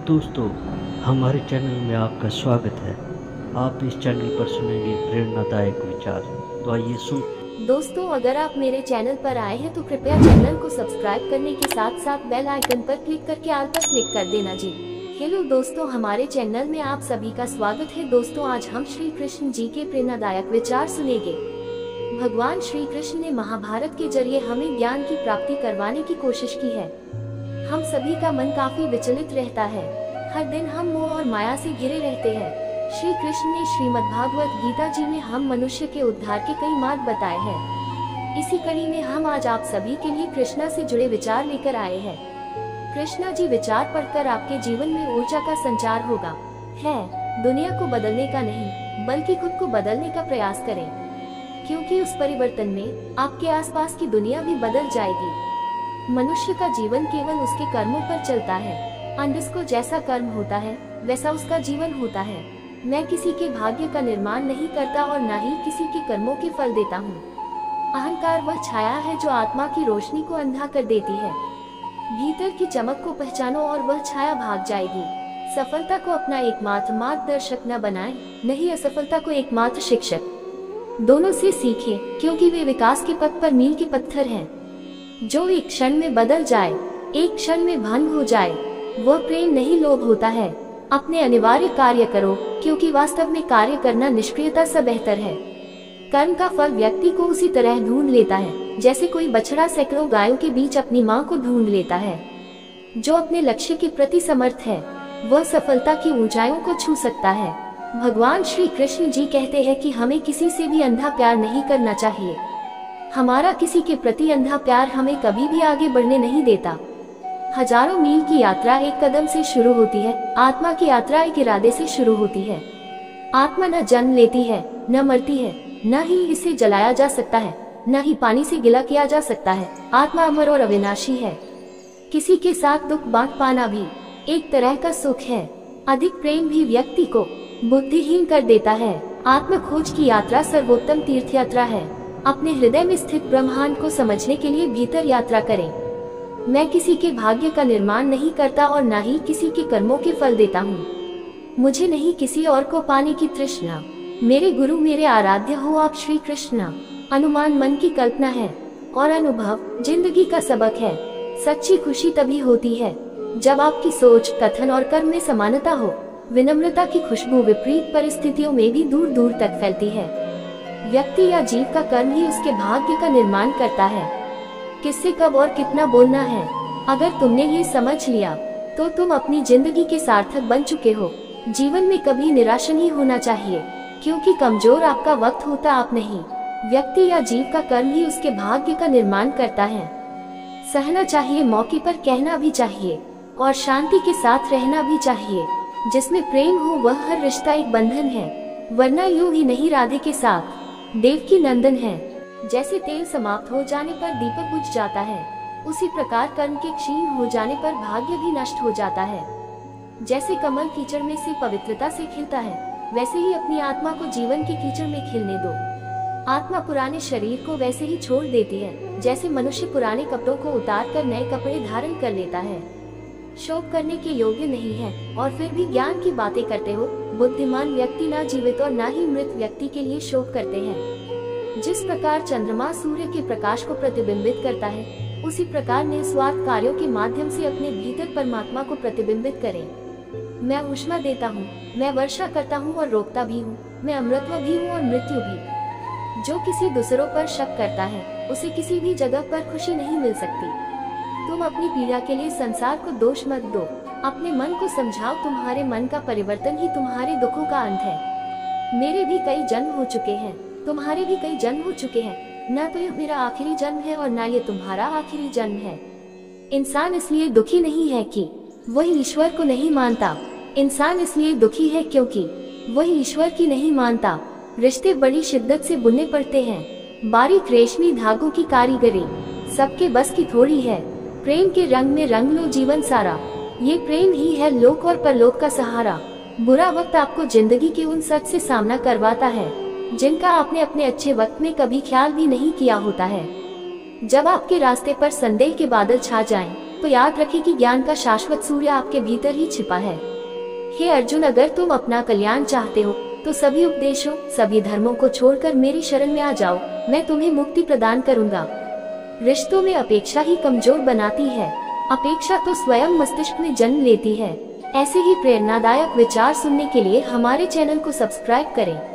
दोस्तों, हमारे चैनल में आपका स्वागत है। आप इस चैनल पर सुनेंगे प्रेरणादायक विचार। तो आइए सुन। दोस्तों, अगर आप मेरे चैनल पर आए हैं तो कृपया चैनल को सब्सक्राइब करने के साथ साथ बेल आइकन पर क्लिक करके ऑल पर क्लिक कर देना जी। हेलो दोस्तों, हमारे चैनल में आप सभी का स्वागत है। दोस्तों, आज हम श्री कृष्ण जी के प्रेरणादायक विचार सुनेंगे। भगवान श्री कृष्ण ने महाभारत के जरिए हमें ज्ञान की प्राप्ति करवाने की कोशिश की है। हम सभी का मन काफी विचलित रहता है। हर दिन हम मोह और माया से घिरे रहते हैं। श्री कृष्ण ने श्रीमद्भागवत गीता जी में हम मनुष्य के उद्धार के कई मार्ग बताए हैं। इसी कड़ी में हम आज आप सभी के लिए कृष्णा से जुड़े विचार लेकर आए हैं। कृष्णा जी विचार पढ़कर आपके जीवन में ऊर्जा का संचार होगा। है दुनिया को बदलने का नहीं, बल्कि खुद को बदलने का प्रयास करें, क्योंकि उस परिवर्तन में आपके आसपास की दुनिया भी बदल जाएगी। मनुष्य का जीवन केवल उसके कर्मों पर चलता है। अंडस को जैसा कर्म होता है वैसा उसका जीवन होता है। मैं किसी के भाग्य का निर्माण नहीं करता और न ही किसी के कर्मों के फल देता हूँ। अहंकार वह छाया है जो आत्मा की रोशनी को अंधा कर देती है। भीतर की चमक को पहचानो और वह छाया भाग जाएगी। सफलता को अपना एकमात्र मार्गदर्शक न बनाएं, नहीं असफलता को एकमात्र शिक्षक। दोनों से सीखें, क्योंकि वे विकास के पथ पर मील के पत्थर हैं। जो एक क्षण में बदल जाए, एक क्षण में भंग हो जाए, वह प्रेम नहीं लोभ होता है। अपने अनिवार्य कार्य करो, क्योंकि वास्तव में कार्य करना निष्क्रियता से बेहतर है। कर्म का फल व्यक्ति को उसी तरह ढूंढ लेता है जैसे कोई बछड़ा सैकड़ों गायों के बीच अपनी मां को ढूंढ लेता है। जो अपने लक्ष्य के प्रति समर्थ है, वह सफलता की ऊंचाइयों को छू सकता है। भगवान श्री कृष्ण जी कहते हैं कि हमें किसी से भी अंधा प्यार नहीं करना चाहिए। हमारा किसी के प्रति अंधा प्यार हमें कभी भी आगे बढ़ने नहीं देता। हजारों मील की यात्रा एक कदम से शुरू होती है। आत्मा की यात्रा एक इरादे से शुरू होती है। आत्मा न जन्म लेती है, न मरती है, न ही इसे जलाया जा सकता है, न ही पानी से गिला किया जा सकता है। आत्मा अमर और अविनाशी है। किसी के साथ दुख बांट पाना भी एक तरह का सुख है। अधिक प्रेम भी व्यक्ति को बुद्धिहीन कर देता है। आत्म खोज की यात्रा सर्वोत्तम तीर्थ यात्रा है। अपने हृदय में स्थित ब्रह्मांड को समझने के लिए भीतर यात्रा करें। मैं किसी के भाग्य का निर्माण नहीं करता और न ही किसी के कर्मों के फल देता हूँ। मुझे नहीं किसी और को पाने की तृष्णा। मेरे गुरु मेरे आराध्य हो आप श्री कृष्ण। अनुमान मन की कल्पना है और अनुभव जिंदगी का सबक है। सच्ची खुशी तभी होती है जब आपकी सोच, कथन और कर्म में समानता हो। विनम्रता की खुशबू विपरीत परिस्थितियों में भी दूर दूर तक फैलती है। व्यक्ति या जीव का कर्म ही उसके भाग्य का निर्माण करता है। किससे कब और कितना बोलना है, अगर तुमने ये समझ लिया तो तुम अपनी जिंदगी के सार्थक बन चुके हो। जीवन में कभी निराश नहीं होना चाहिए, क्योंकि कमजोर आपका वक्त होता आप नहीं। व्यक्ति या जीव का कर्म ही उसके भाग्य का निर्माण करता है। सहना चाहिए, मौके पर कहना भी चाहिए और शांति के साथ रहना भी चाहिए। जिसमें प्रेम हो वह हर रिश्ता एक बंधन है, वरना यूं ही नहीं राधे के साथ देवकी नंदन है। जैसे तेल समाप्त हो जाने पर दीपक बुझ जाता है, उसी प्रकार कर्म के क्षीण हो जाने पर भाग्य भी नष्ट हो जाता है। जैसे कमल कीचड़ में से पवित्रता से खिलता है, वैसे ही अपनी आत्मा को जीवन के कीचड़ में खिलने दो। आत्मा पुराने शरीर को वैसे ही छोड़ देती है जैसे मनुष्य पुराने कपड़ों को उतार कर नए कपड़े धारण कर लेता है। शोक करने के योग्य नहीं है और फिर भी ज्ञान की बातें करते हो। बुद्धिमान व्यक्ति ना जीवित और ना ही मृत व्यक्ति के लिए शोक करते हैं। जिस प्रकार चंद्रमा सूर्य के प्रकाश को प्रतिबिंबित करता है, उसी प्रकार निस्वार्थ कार्यों के माध्यम से अपने भीतर परमात्मा को प्रतिबिंबित करें। मैं ऊष्मा देता हूँ, मैं वर्षा करता हूँ और रोकता भी हूँ, मैं अमृतत्व भी हूँ और मृत्यु भी। जो किसी दूसरों पर शक करता है, उसे किसी भी जगह पर खुशी नहीं मिल सकती। तुम अपनी पीड़ा के लिए संसार को दोष मत दो। अपने मन को समझाओ, तुम्हारे मन का परिवर्तन ही तुम्हारे दुखों का अंत है। मेरे भी कई जन्म हो चुके हैं, तुम्हारे भी कई जन्म हो चुके हैं। न तो यह मेरा आखिरी जन्म है और न ये तुम्हारा आखिरी जन्म है। इंसान इसलिए दुखी नहीं है कि वह ईश्वर को नहीं मानता। इंसान इसलिए दुखी है क्योंकि वह ईश्वर की नहीं मानता। रिश्ते बड़ी शिद्दत से बुनने पड़ते हैं। बारीक रेशमी धागों की कारीगरी सबके बस की थोड़ी है। प्रेम के रंग में रंग लो जीवन सारा। ये प्रेम ही है लोक और परलोक का सहारा। बुरा वक्त आपको जिंदगी के उन सच से सामना करवाता है जिनका आपने अपने अच्छे वक्त में कभी ख्याल भी नहीं किया होता है। जब आपके रास्ते पर संदेह के बादल छा जाएं, तो याद रखें कि ज्ञान का शाश्वत सूर्य आपके भीतर ही छिपा है। हे अर्जुन, अगर तुम अपना कल्याण चाहते हो तो सभी उपदेशों, सभी धर्मों को छोड़कर मेरी शरण में आ जाओ, मैं तुम्हें मुक्ति प्रदान करूंगा। रिश्तों में अपेक्षा ही कमजोर बनाती है। अपेक्षा तो स्वयं मस्तिष्क में जन्म लेती है। ऐसे ही प्रेरणादायक विचार सुनने के लिए हमारे चैनल को सब्सक्राइब करें।